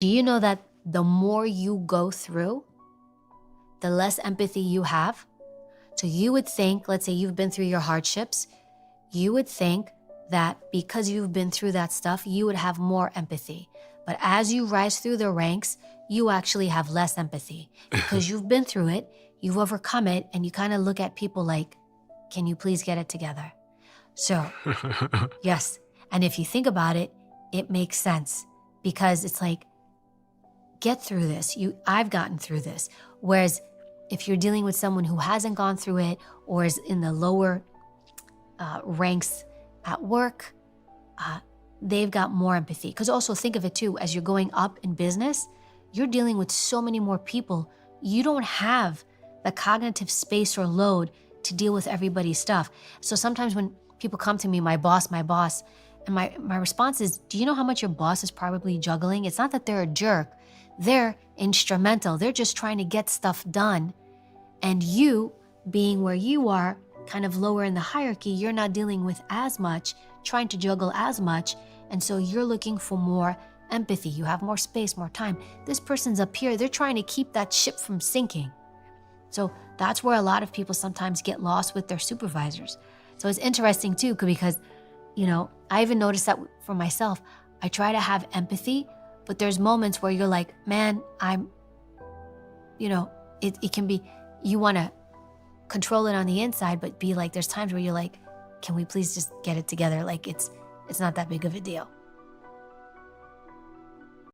Do you know that the more you go through, the less empathy you have? So you would think, let's say you've been through your hardships, you would think that because you've been through that stuff, you would have more empathy. But as you rise through the ranks, you actually have less empathy because you've been through it, you've overcome it, and you kind of look at people like, can you please get it together? So, yes. And if you think about it, it makes sense because it's like, get through this. I've gotten through this. Whereas if you're dealing with someone who hasn't gone through it or is in the lower ranks at work, they've got more empathy. Because also think of it too, as you're going up in business, you're dealing with so many more people. You don't have the cognitive space or load to deal with everybody's stuff. So sometimes when people come to me, my boss, and my response is, do you know how much your boss is probably juggling? It's not that they're a jerk. They're instrumental. They're just trying to get stuff done. And you, being where you are, kind of lower in the hierarchy, you're not dealing with as much, trying to juggle as much. And so you're looking for more empathy. You have more space, more time. This person's up here. They're trying to keep that ship from sinking. So that's where a lot of people sometimes get lost with their supervisors. So it's interesting too, because, I even noticed that for myself. I try to have empathy, but there's moments where you're like, man, it can be, you want to control it on the inside, but be like, there's times where you're like, can we please just get it together? Like it's not that big of a deal.